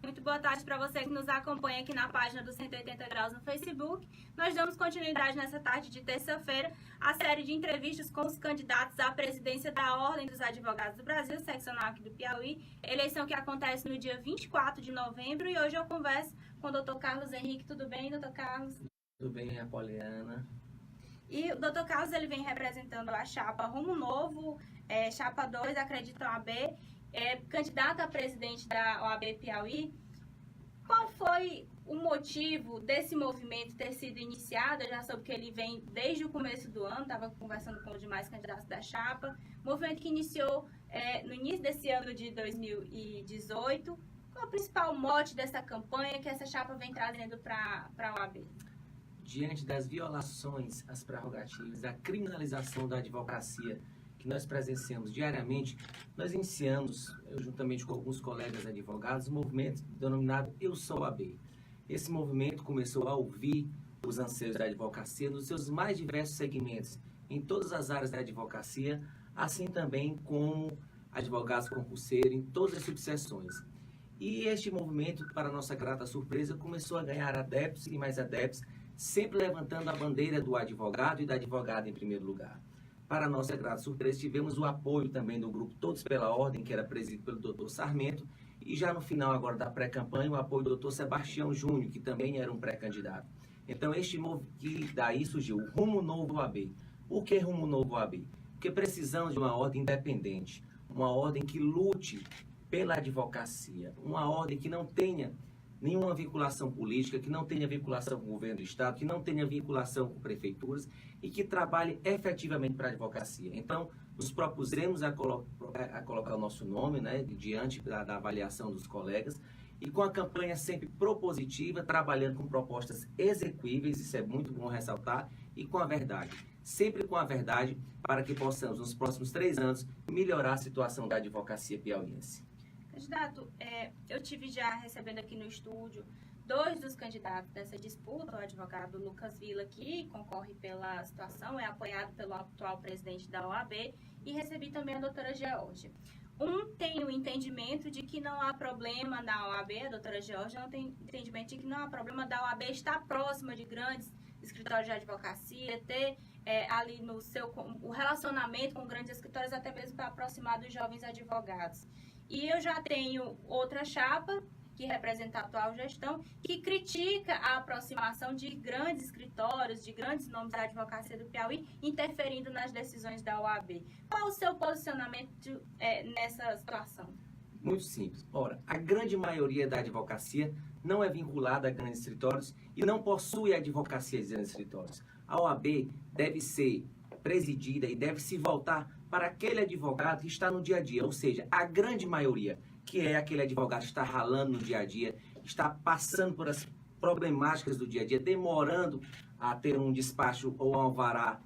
Muito boa tarde para você que nos acompanha aqui na página do 180 Graus no Facebook. Nós damos continuidade nessa tarde de terça-feira à série de entrevistas com os candidatos à presidência da Ordem dos Advogados do Brasil, seccional aqui do Piauí, eleição que acontece no dia 24 de novembro. E hoje eu converso com o Dr. Carlos Henrique. Tudo bem, Dr. Carlos? Tudo bem, Apoliana. E o Dr. Carlos ele vem representando a chapa Rumo Novo, chapa 2, Acredita OAB, candidato a presidente da OAB Piauí. Qual foi o motivo desse movimento ter sido iniciado? Eu já soube que ele vem desde o começo do ano, estava conversando com os demais candidatos da chapa. Movimento que iniciou no início desse ano de 2018. Qual é o principal mote dessa campanha que essa chapa vem trazendo para a OAB? Diante das violações às prerrogativas, da criminalização da advocacia que nós presenciamos diariamente, nós iniciamos, juntamente com alguns colegas advogados, um movimento denominado Eu Sou OAB. Esse movimento começou a ouvir os anseios da advocacia nos seus mais diversos segmentos, em todas as áreas da advocacia, assim também como advogados concurseiros, em todas as subseções. E este movimento, para nossa grata surpresa, começou a ganhar adeptos e mais adeptos, sempre levantando a bandeira do advogado e da advogada em primeiro lugar. Para nossa grata surpresa, tivemos o apoio também do grupo Todos pela Ordem, que era presidido pelo Dr. Sarmento, e já no final agora da pré-campanha, o apoio do Dr. Sebastião Júnior, que também era um pré-candidato. Então, daí surgiu o Rumo Novo OAB. O que é Rumo Novo OAB? Porque precisamos de uma ordem independente, uma ordem que lute pela advocacia, uma ordem que não tenha nenhuma vinculação política, que não tenha vinculação com o governo do Estado, que não tenha vinculação com prefeituras e que trabalhe efetivamente para a advocacia. Então, nos propusemos a colocar o nosso nome, né, diante da avaliação dos colegas, e com a campanha sempre propositiva, trabalhando com propostas execuíveis, isso é muito bom ressaltar, e com a verdade. Sempre com a verdade, para que possamos, nos próximos 3 anos, melhorar a situação da advocacia piauiense. Candidato, eu tive já recebendo aqui no estúdio 2 dos candidatos dessa disputa, o advogado Lucas Villa, que concorre pela situação, é apoiado pelo atual presidente da OAB, e recebi também a doutora Georgia. Um tem o entendimento de que não há problema na OAB, a doutora Georgia não tem entendimento de que não há problema da OAB estar próxima de grandes escritórios de advocacia, ter ali o relacionamento com grandes escritórios, até mesmo para aproximar dos jovens advogados. E eu já tenho outra chapa, que representa a atual gestão, que critica a aproximação de grandes escritórios, de grandes nomes da advocacia do Piauí, interferindo nas decisões da OAB. Qual o seu posicionamento nessa situação? Muito simples. Ora, a grande maioria da advocacia não é vinculada a grandes escritórios e não possui advocacia de grandes escritórios. A OAB deve ser presidida e deve se voltar para aquele advogado que está no dia a dia, ou seja, a grande maioria, que é aquele advogado que está ralando no dia a dia, está passando por as problemáticas do dia a dia, demorando a ter um despacho ou um alvará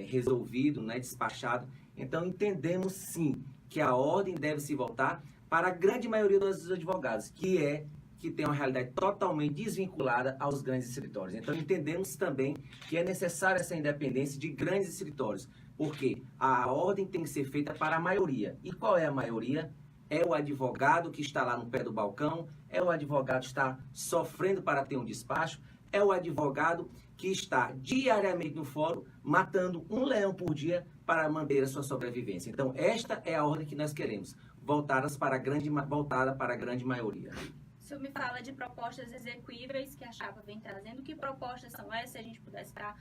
resolvido, né, despachado. Então, entendemos sim que a ordem deve se voltar para a grande maioria dos advogados, que tem uma realidade totalmente desvinculada aos grandes escritórios. Então, entendemos também que é necessária essa independência de grandes escritórios, porque a ordem tem que ser feita para a maioria. E qual é a maioria? É o advogado que está lá no pé do balcão, é o advogado que está sofrendo para ter um despacho, é o advogado que está diariamente no fórum, matando um leão por dia para manter a sua sobrevivência. Então, esta é a ordem que nós queremos, voltada para a grande maioria. O senhor me fala de propostas execuíveis que a chapa vem trazendo. Que propostas são essas, se a gente pudesse citar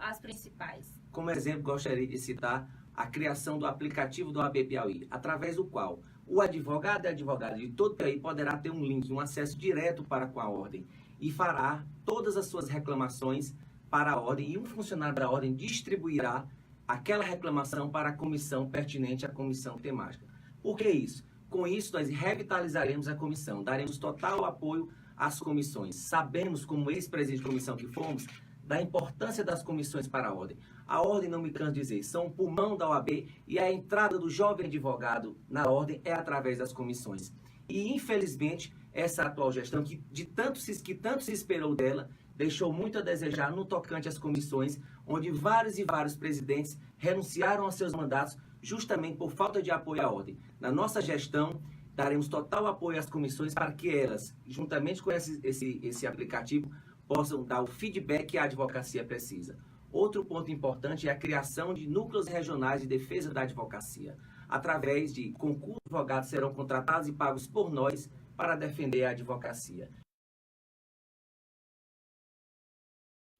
as principais? Como exemplo, gostaria de citar a criação do aplicativo do OAB Piauí, através do qual o advogado e a advogada de todo o Piauí poderá ter um link, um acesso direto para com a ordem e fará todas as suas reclamações para a ordem e um funcionário da ordem distribuirá aquela reclamação para a comissão pertinente à comissão temática. Por que isso? Com isso, nós revitalizaremos a comissão, daremos total apoio às comissões. Sabemos, como ex-presidente de comissão que fomos, da importância das comissões para a ordem. A ordem, não me canso de dizer, são o pulmão da OAB e a entrada do jovem advogado na ordem é através das comissões. E, infelizmente, essa atual gestão, que tanto se esperou dela, deixou muito a desejar no tocante às comissões, onde vários e vários presidentes renunciaram aos seus mandatos justamente por falta de apoio à ordem. Na nossa gestão, daremos total apoio às comissões para que elas, juntamente com esse aplicativo, possam dar o feedback que a advocacia precisa. Outro ponto importante é a criação de núcleos regionais de defesa da advocacia. Através de concursos, advogados serão contratados e pagos por nós para defender a advocacia.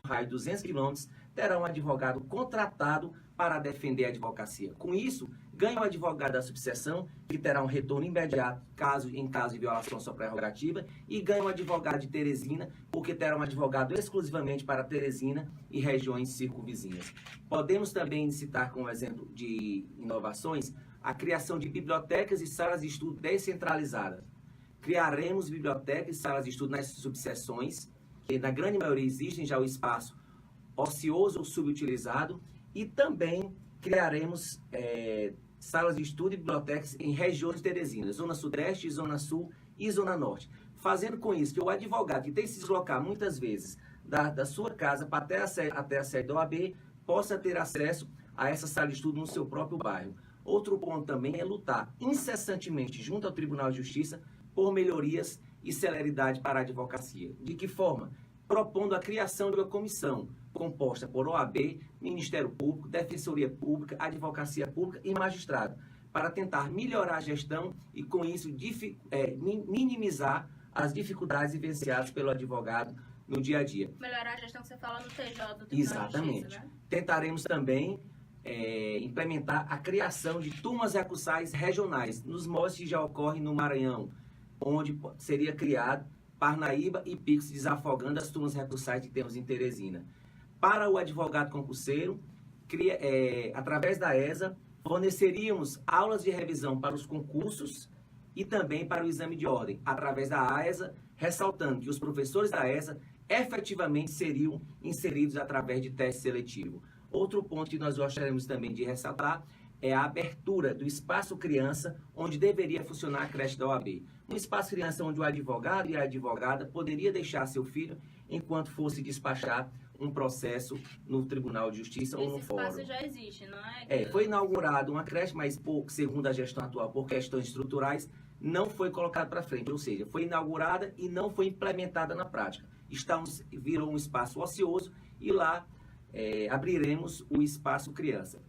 No raio de 200 quilômetros, terá um advogado contratado para defender a advocacia. Com isso, ganha o advogado da subseção, que terá um retorno imediato em caso de violação à sua prerrogativa, e ganha o advogado de Teresina, porque terá um advogado exclusivamente para Teresina e regiões circunvizinhas. Podemos também citar como exemplo de inovações a criação de bibliotecas e salas de estudo descentralizadas. Criaremos bibliotecas e salas de estudo nas subseções, que na grande maioria existem já o espaço ocioso ou subutilizado, e também criaremos salas de estudo e bibliotecas em regiões teresinas, Zona Sudeste, Zona Sul e Zona Norte. Fazendo com isso que o advogado que tem que se deslocar muitas vezes da sua casa até a sede da OAB possa ter acesso a essa sala de estudo no seu próprio bairro. Outro ponto também é lutar incessantemente junto ao Tribunal de Justiça por melhorias e celeridade para a advocacia. De que forma? Propondo a criação de uma comissão composta por OAB, Ministério Público, Defensoria Pública, Advocacia Pública e Magistrado, para tentar melhorar a gestão e, com isso, minimizar as dificuldades vivenciadas pelo advogado no dia a dia. Melhorar a gestão que você fala no TJ do Tribunal Exatamente. de Justiça, né? Tentaremos também implementar a criação de turmas recursais regionais, nos moldes que já ocorrem no Maranhão, onde seria criado Parnaíba e Picos, desafogando as turmas recursais que temos em Teresina. Para o advogado concurseiro, através da ESA, forneceríamos aulas de revisão para os concursos e também para o exame de ordem, através da AESA, ressaltando que os professores da ESA efetivamente seriam inseridos através de teste seletivo. Outro ponto que nós gostaríamos também de ressaltar é a abertura do espaço criança, onde deveria funcionar a creche da OAB. Um espaço criança onde o advogado e a advogada poderia deixar seu filho enquanto fosse despachar um processo no Tribunal de Justiça ou no fórum. Esse espaço já existe, não é? Foi inaugurada uma creche, mas segundo a gestão atual, por questões estruturais, não foi colocado para frente. Ou seja, foi inaugurada e não foi implementada na prática. Virou um espaço ocioso e lá abriremos o espaço criança.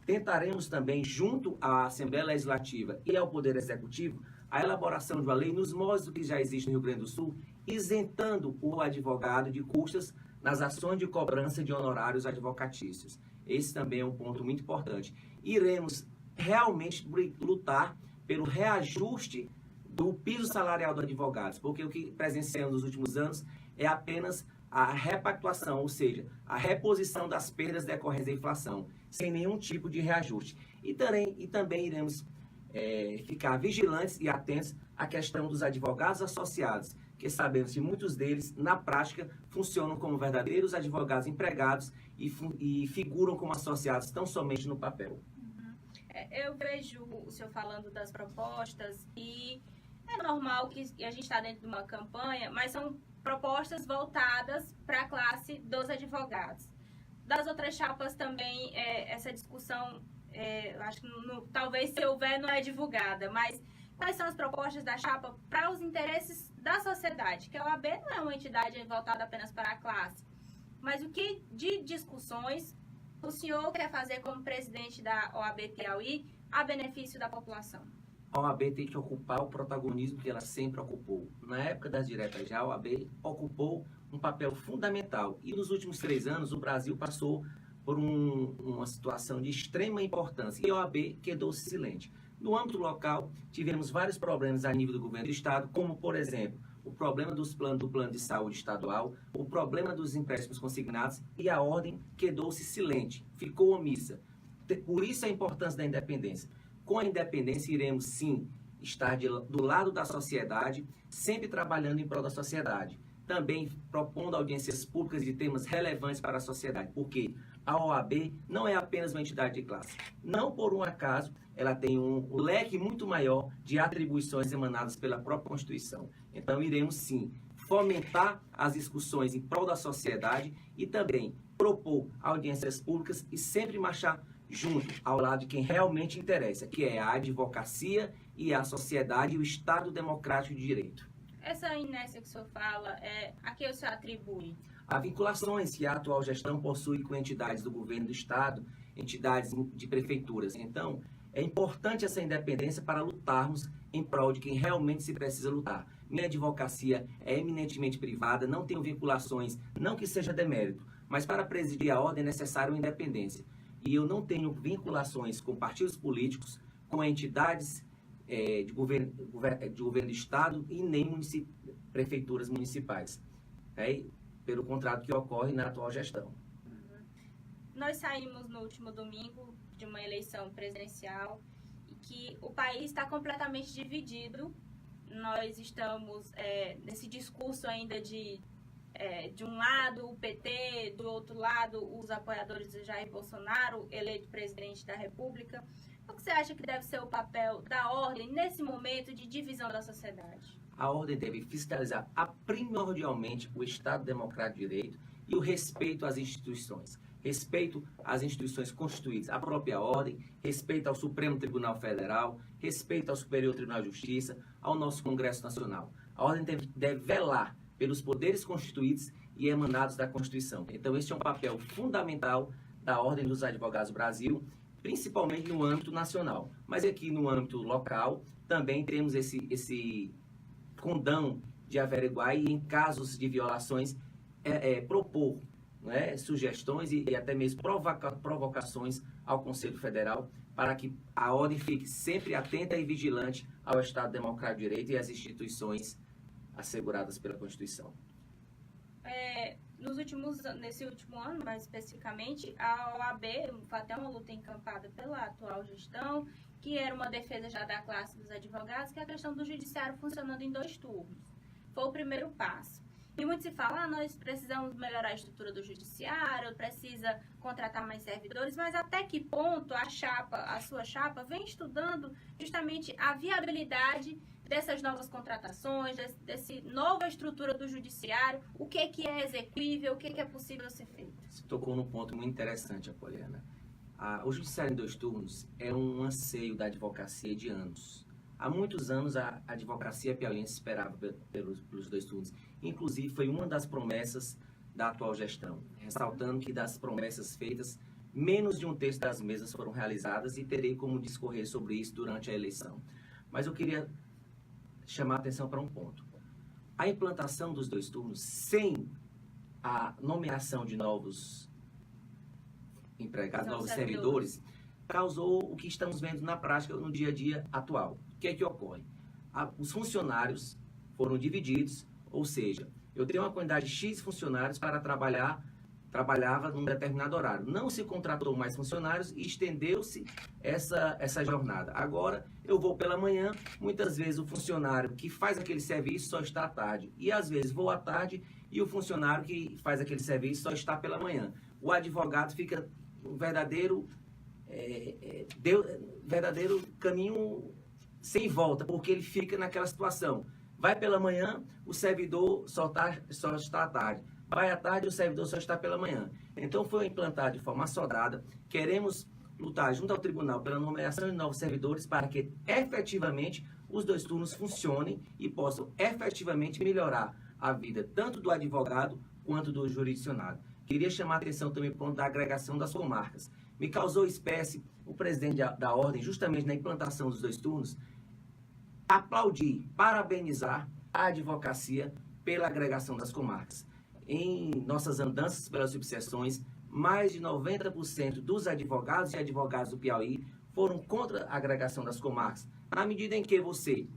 Tentaremos também, junto à Assembleia Legislativa e ao Poder Executivo, a elaboração de uma lei nos moldes do que já existe no Rio Grande do Sul, isentando o advogado de custas nas ações de cobrança de honorários advocatícios. Esse também é um ponto muito importante. Iremos realmente lutar pelo reajuste do piso salarial do advogado, porque o que presenciamos nos últimos anos é apenas a repactuação, ou seja, a reposição das perdas decorrentes da inflação, sem nenhum tipo de reajuste. E também iremos ficar vigilantes e atentos à questão dos advogados associados, que sabemos que muitos deles, na prática, funcionam como verdadeiros advogados empregados e figuram como associados tão somente no papel. Eu vejo o senhor falando das propostas e é normal que a gente está dentro de uma campanha, mas são propostas voltadas para a classe dos advogados. Das outras chapas também, essa discussão, acho que talvez se houver não é divulgada, mas quais são as propostas da chapa para os interesses da sociedade? Que a OAB não é uma entidade voltada apenas para a classe, mas o que de discussões o senhor quer fazer como presidente da OAB Piauí a benefício da população? A OAB tem que ocupar o protagonismo que ela sempre ocupou. Na época das diretas já, a OAB ocupou um papel fundamental. E nos últimos 3 anos, o Brasil passou por uma situação de extrema importância. E a OAB quedou-se silente. No âmbito local, tivemos vários problemas a nível do governo do estado, como, por exemplo, o problema do plano de saúde estadual, o problema dos empréstimos consignados, e a ordem quedou-se silente, ficou omissa. Por isso a importância da independência. Com a independência, iremos sim estar do lado da sociedade, sempre trabalhando em prol da sociedade. Também propondo audiências públicas de temas relevantes para a sociedade, porque a OAB não é apenas uma entidade de classe. Não por um acaso, ela tem um leque muito maior de atribuições emanadas pela própria Constituição. Então, iremos sim fomentar as discussões em prol da sociedade e também propor audiências públicas e sempre marchar junto ao lado de quem realmente interessa, que é a advocacia e à sociedade e o Estado Democrático de Direito. Essa inércia que o senhor fala, a que o senhor atribui? Há vinculações que a atual gestão possui com entidades do governo do Estado, entidades de prefeituras. Então, é importante essa independência para lutarmos em prol de quem realmente se precisa lutar. Minha advocacia é eminentemente privada, não tenho vinculações, não que seja demérito, mas para presidir a ordem é necessária uma independência. E eu não tenho vinculações com partidos políticos, com entidades de governo do Estado e nem prefeituras municipais. Pelo contrário que ocorre na atual gestão. Nós saímos no último domingo de uma eleição presidencial e que o país está completamente dividido. Nós estamos nesse discurso ainda de um lado o PT, do outro lado os apoiadores de Jair Bolsonaro, eleito presidente da República. O que você acha que deve ser o papel da ordem nesse momento de divisão da sociedade? A ordem deve fiscalizar primordialmente o Estado Democrático de Direito e o respeito às instituições. Respeito às instituições constituídas, à própria ordem, respeito ao Supremo Tribunal Federal, respeito ao Superior Tribunal de Justiça, ao nosso Congresso Nacional. A ordem deve velar pelos poderes constituídos e emanados da Constituição. Então, esse é um papel fundamental da Ordem dos Advogados do Brasil, principalmente no âmbito nacional. Mas aqui no âmbito local, também temos esse condão de averiguar e, em casos de violações, propor sugestões e até mesmo provocações ao Conselho Federal para que a ordem fique sempre atenta e vigilante ao Estado Democrático de Direito e às instituições asseguradas pela Constituição. Nesse último ano, mais especificamente, a OAB foi até uma luta encampada pela atual gestão, que era uma defesa já da classe dos advogados, que é a questão do judiciário funcionando em 2 turnos. Foi o primeiro passo. E muito se fala, nós precisamos melhorar a estrutura do judiciário, precisa contratar mais servidores, mas até que ponto a sua chapa vem estudando justamente a viabilidade dessas novas contratações, dessa nova estrutura do judiciário, o que é execuível, o que é possível ser feito? Você tocou num ponto muito interessante, Apoliana. O judiciário em 2 turnos é um anseio da advocacia de anos. Há muitos anos a advocacia piauiense esperava pelos 2 turnos. Inclusive foi uma das promessas da atual gestão, ressaltando que das promessas feitas, menos de 1/3 das mesas foram realizadas e terei como discorrer sobre isso durante a eleição. Mas eu queria chamar a atenção para um ponto. A implantação dos 2 turnos, sem a nomeação de novos empregados, novos servidores, causou o que estamos vendo na prática no dia a dia atual. O que é que ocorre? Os funcionários foram divididos, ou seja, eu tenho uma quantidade de X funcionários para trabalhava num determinado horário. Não se contratou mais funcionários e estendeu-se essa jornada. Agora, eu vou pela manhã, muitas vezes o funcionário que faz aquele serviço só está à tarde. E às vezes vou à tarde e o funcionário que faz aquele serviço só está pela manhã. O advogado fica um verdadeiro caminho sem volta, porque ele fica naquela situação. Vai pela manhã, o servidor só está à tarde. Vai à tarde, o servidor só está pela manhã. Então, foi implantado de forma assodada. Queremos lutar junto ao tribunal pela nomeação de novos servidores para que, efetivamente, os 2 turnos funcionem e possam, efetivamente, melhorar a vida tanto do advogado quanto do jurisdicionado. Queria chamar a atenção também para o ponto da agregação das comarcas. Me causou espécie o presidente da ordem, justamente na implantação dos 2 turnos, aplaudir, parabenizar a advocacia pela agregação das comarcas. Em nossas andanças pelas subseções, mais de 90% dos advogados e advogadas do Piauí foram contra a agregação das comarcas, na medida em que você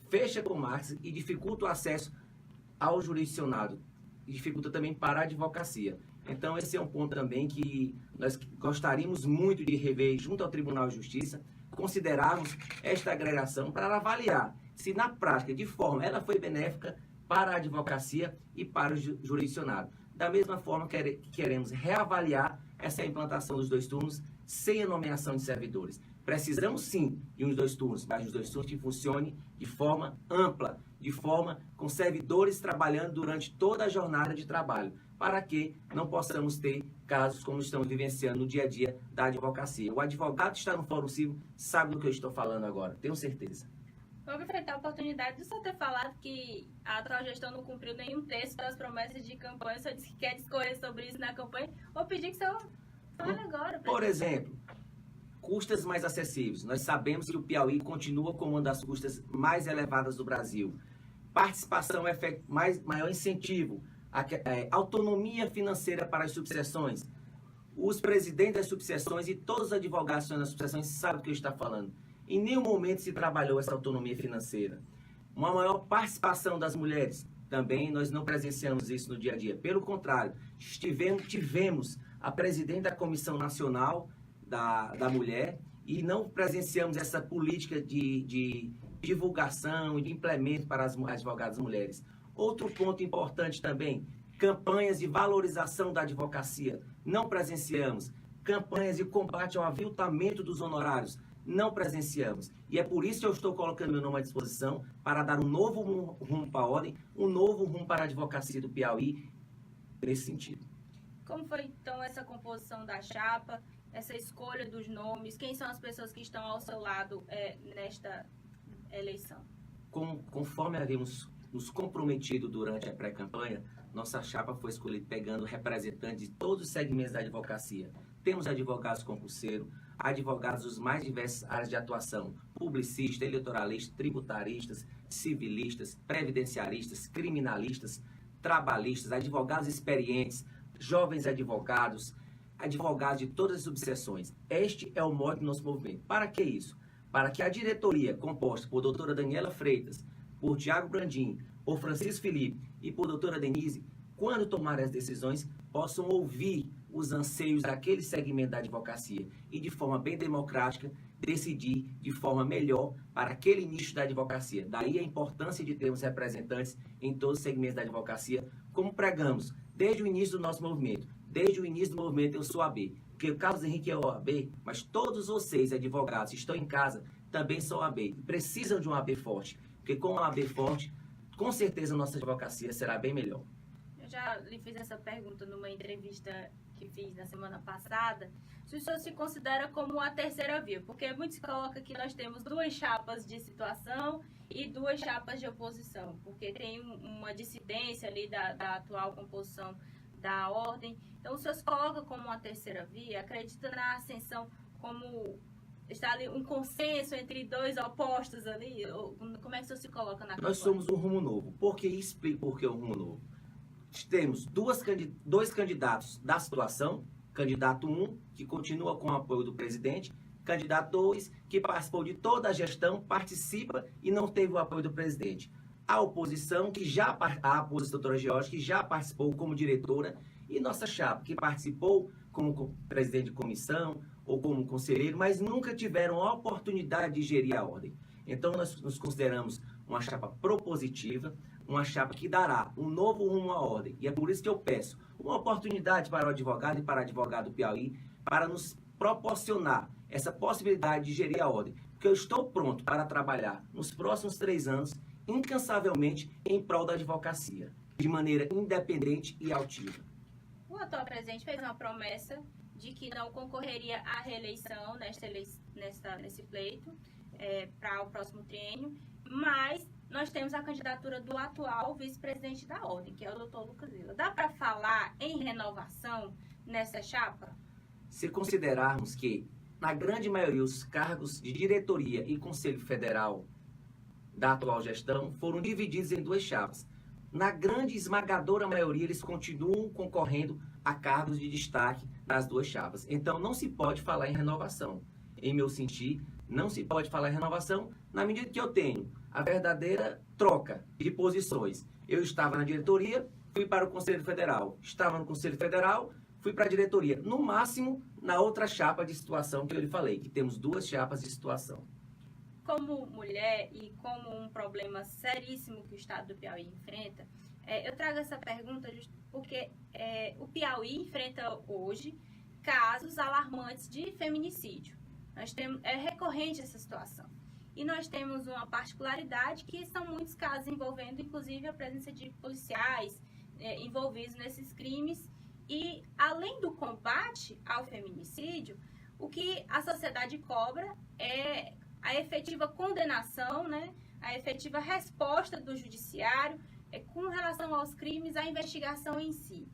fecha comarcas e dificulta o acesso ao jurisdicionado, e dificulta também para a advocacia. Então, esse é um ponto também que nós gostaríamos muito de rever junto ao Tribunal de Justiça, considerarmos esta agregação para avaliar se na prática, de forma, ela foi benéfica para a advocacia e para o jurisdicionado. Da mesma forma que queremos reavaliar essa implantação dos 2 turnos sem a nomeação de servidores. Precisamos sim de uns 2 turnos, mas os 2 turnos que funcionem de forma ampla, de forma com servidores trabalhando durante toda a jornada de trabalho, para que não possamos ter casos como estamos vivenciando no dia a dia da advocacia. O advogado que está no Fórum Civil sabe do que eu estou falando agora, tenho certeza. Vou aproveitar a oportunidade de só ter falado que a atual gestão não cumpriu nenhum terço das promessas de campanha. Só disse que quer discorrer sobre isso na campanha. Vou pedir que o senhor fale agora. Por exemplo, custas mais acessíveis. Nós sabemos que o Piauí continua como uma das custas mais elevadas do Brasil. Participação, maior incentivo, autonomia financeira para as subseções. Os presidentes das subseções e todos os advogados das subseções sabem do que eu estou falando. Em nenhum momento se trabalhou essa autonomia financeira. Uma maior participação das mulheres. Também nós não presenciamos isso no dia a dia. Pelo contrário, tivemos a presidente da Comissão Nacional da Mulher e não presenciamos essa política de divulgação e de implemento para as advogadas mulheres. Outro ponto importante também, campanhas de valorização da advocacia. Não presenciamos. Campanhas de combate ao aviltamento dos honorários. Não presenciamos. E é por isso que eu estou colocando meu nome à disposição para dar um novo rumo para a ordem, um novo rumo para a advocacia do Piauí, nesse sentido. Como foi, então, essa composição da chapa, essa escolha dos nomes? Quem são as pessoas que estão ao seu lado nesta eleição? Conforme havíamos nos comprometido durante a pré-campanha, nossa chapa foi escolhida pegando representantes de todos os segmentos da advocacia. Temos advogados concurseiros, advogados dos mais diversas áreas de atuação, publicistas, eleitoralistas, tributaristas, civilistas, previdenciaristas, criminalistas, trabalhistas, advogados experientes, jovens advogados, advogados de todas as subseções. Este é o mote do nosso movimento. Para que isso? Para que a diretoria, composta por doutora Daniela Freitas, por Tiago Brandim, por Francisco Felipe e por doutora Denise, quando tomarem as decisões, possam ouvir os anseios daquele segmento da advocacia e, de forma bem democrática, decidir de forma melhor para aquele nicho da advocacia. Daí a importância de termos representantes em todos os segmentos da advocacia, como pregamos desde o início do nosso movimento. Desde o início do movimento eu sou AB, porque o Carlos Henrique é o AB, mas todos vocês, advogados, que estão em casa, também são AB. Precisam de um AB forte, porque com um AB forte, com certeza a nossa advocacia será bem melhor. Eu já lhe fiz essa pergunta numa entrevista que fiz na semana passada, se o senhor se considera como a terceira via, porque muito se coloca que nós temos duas chapas de situação e duas chapas de oposição, porque tem uma dissidência ali da atual composição da ordem. Então, o senhor se coloca como uma terceira via, acredita na ascensão como está ali um consenso entre dois opostos ali? Como é que o senhor se coloca na campanha? Nós somos um rumo novo. Por que explico por que é um rumo novo? Temos dois candidatos da situação, candidato 1, que continua com o apoio do presidente, candidato 2, que participou de toda a gestão, participa e não teve o apoio do presidente. A oposição, a oposição doutora George, que já participou como diretora, e nossa chapa, que participou como presidente de comissão ou como conselheiro, mas nunca tiveram a oportunidade de gerir a ordem. Então, nós nos consideramos uma chapa propositiva, uma chapa que dará um novo rumo à ordem. E é por isso que eu peço uma oportunidade para o advogado e para o advogado do Piauí para nos proporcionar essa possibilidade de gerir a ordem. Porque eu estou pronto para trabalhar nos próximos 3 anos, incansavelmente, em prol da advocacia, de maneira independente e altiva. O atual presidente fez uma promessa de que não concorreria à reeleição nesse pleito para o próximo triênio, mas nós temos a candidatura do atual vice-presidente da ordem, que é o doutor Lucas Vila. Dá para falar em renovação nessa chapa? Se considerarmos que, na grande maioria, os cargos de diretoria e conselho federal da atual gestão foram divididos em 2 chapas. Na grande esmagadora maioria, eles continuam concorrendo a cargos de destaque nas 2 chapas. Então, não se pode falar em renovação. Em meu sentir, não se pode falar em renovação na medida que eu tenho a verdadeira troca de posições. Eu estava na diretoria, fui para o Conselho Federal. Estava no Conselho Federal, fui para a diretoria. No máximo, na outra chapa de situação que eu lhe falei, que temos 2 chapas de situação. Como mulher e como um problema seríssimo que o estado do Piauí enfrenta, eu trago essa pergunta porque o Piauí enfrenta hoje casos alarmantes de feminicídio. É recorrente essa situação. E nós temos uma particularidade que são muitos casos envolvendo, inclusive, a presença de policiais envolvidos nesses crimes. E, além do combate ao feminicídio, o que a sociedade cobra é a efetiva condenação, né, a efetiva resposta do judiciário com relação aos crimes, a investigação em si.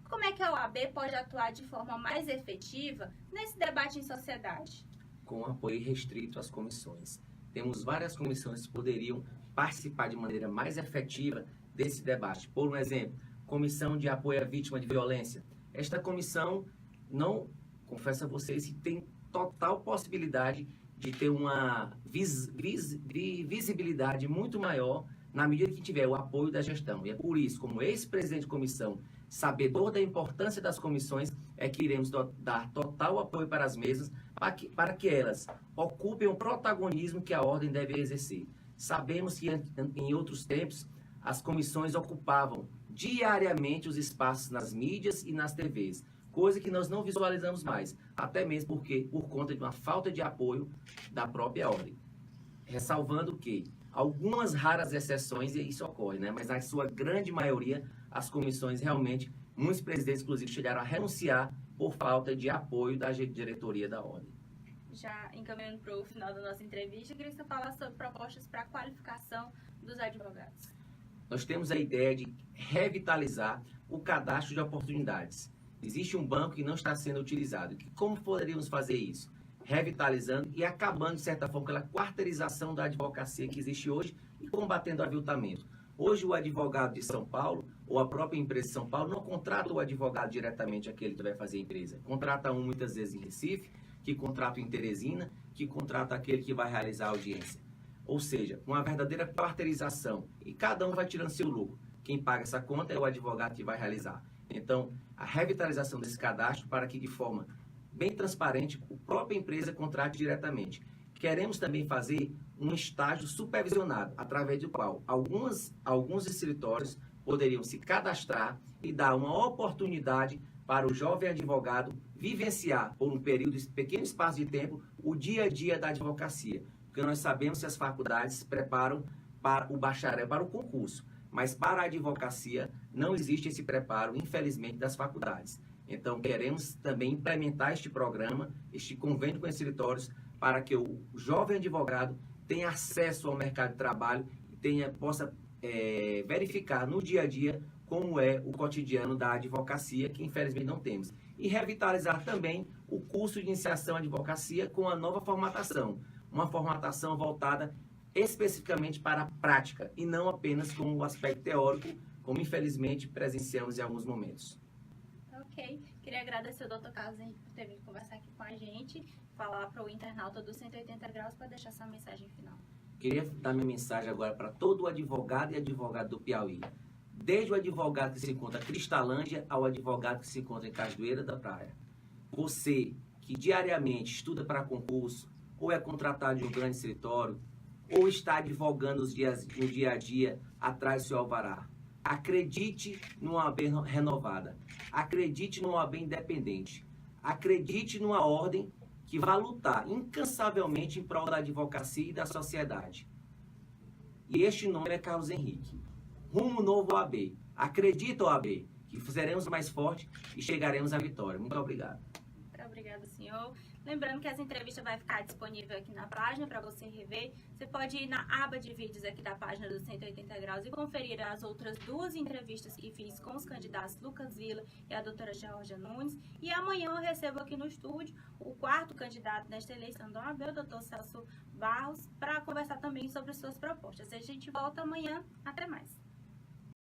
Como é que a OAB pode atuar de forma mais efetiva nesse debate em sociedade? Com apoio restrito às comissões. Temos várias comissões que poderiam participar de maneira mais efetiva desse debate. Por um exemplo, Comissão de Apoio à Vítima de Violência. Esta comissão, não, confesso a vocês, que tem total possibilidade de ter uma visibilidade muito maior na medida que tiver o apoio da gestão. E é por isso, como ex-presidente de comissão, sabedor da importância das comissões, é que iremos dar total apoio para as mesas, para que elas ocupem o protagonismo que a ordem deve exercer. Sabemos que em outros tempos, as comissões ocupavam diariamente os espaços nas mídias e nas TVs, coisa que nós não visualizamos mais, até mesmo por conta de uma falta de apoio da própria ordem. Ressalvando que algumas raras exceções, e isso ocorre, né? Mas na sua grande maioria, as comissões realmente, muitos presidentes, inclusive, chegaram a renunciar por falta de apoio da diretoria da ordem. Já encaminhando para o final da nossa entrevista, eu queria que você falasse sobre propostas para a qualificação dos advogados. Nós temos a ideia de revitalizar o cadastro de oportunidades. Existe um banco que não está sendo utilizado. Como poderíamos fazer isso? Revitalizando e acabando, de certa forma, pela quarteirização da advocacia que existe hoje e combatendo o aviltamento. Hoje, o advogado de São Paulo, ou a própria empresa de São Paulo, não contrata o advogado diretamente aquele que vai fazer a empresa. Contrata um, muitas vezes, em Recife, que contrata em Teresina, que contrata aquele que vai realizar a audiência. Ou seja, uma verdadeira quarteirização. E cada um vai tirando seu lucro. Quem paga essa conta é o advogado que vai realizar. Então, a revitalização desse cadastro para que, de forma bem transparente, a própria empresa contrate diretamente. Queremos também fazer um estágio supervisionado, através do qual alguns escritórios poderiam se cadastrar e dar uma oportunidade para o jovem advogado vivenciar, por um pequeno espaço de tempo, o dia a dia da advocacia. Porque nós sabemos que as faculdades preparam para o bacharel, para o concurso, mas para a advocacia não existe esse preparo, infelizmente, das faculdades. Então, queremos também implementar este programa, este convênio com escritórios, para que o jovem advogado tenha acesso ao mercado de trabalho e possa verificar no dia a dia como é o cotidiano da advocacia, que infelizmente não temos. E revitalizar também o curso de iniciação à advocacia com a nova formatação, uma formatação voltada especificamente para a prática e não apenas com o aspecto teórico, como infelizmente presenciamos em alguns momentos. Ok. Queria agradecer ao Dr. Carlos Henrique por ter vindo conversar aqui com a gente, falar para o internauta do 180 graus para deixar sua mensagem final. Queria dar minha mensagem agora para todo advogado e advogado do Piauí. Desde o advogado que se encontra em Cristalândia ao advogado que se encontra em Cajueira da Praia. Você que diariamente estuda para concurso, ou é contratado de um grande escritório, ou está advogando no dia a dia atrás do seu alvará. Acredite numa OAB renovada. Acredite numa OAB independente. Acredite numa ordem que vai lutar incansavelmente em prol da advocacia e da sociedade. E este nome é Carlos Henrique. Rumo novo OAB. Acredita, OAB, que seremos mais fortes e chegaremos à vitória. Muito obrigado. Muito obrigada, senhor. Lembrando que essa entrevista vai ficar disponível aqui na página para você rever. Você pode ir na aba de vídeos aqui da página do 180 graus e conferir as outras duas entrevistas que fiz com os candidatos Lucas Villa e a doutora Georgia Nunes. E amanhã eu recebo aqui no estúdio o quarto candidato nesta eleição da OAB, o doutor Celso Barros, para conversar também sobre suas propostas. A gente volta amanhã. Até mais.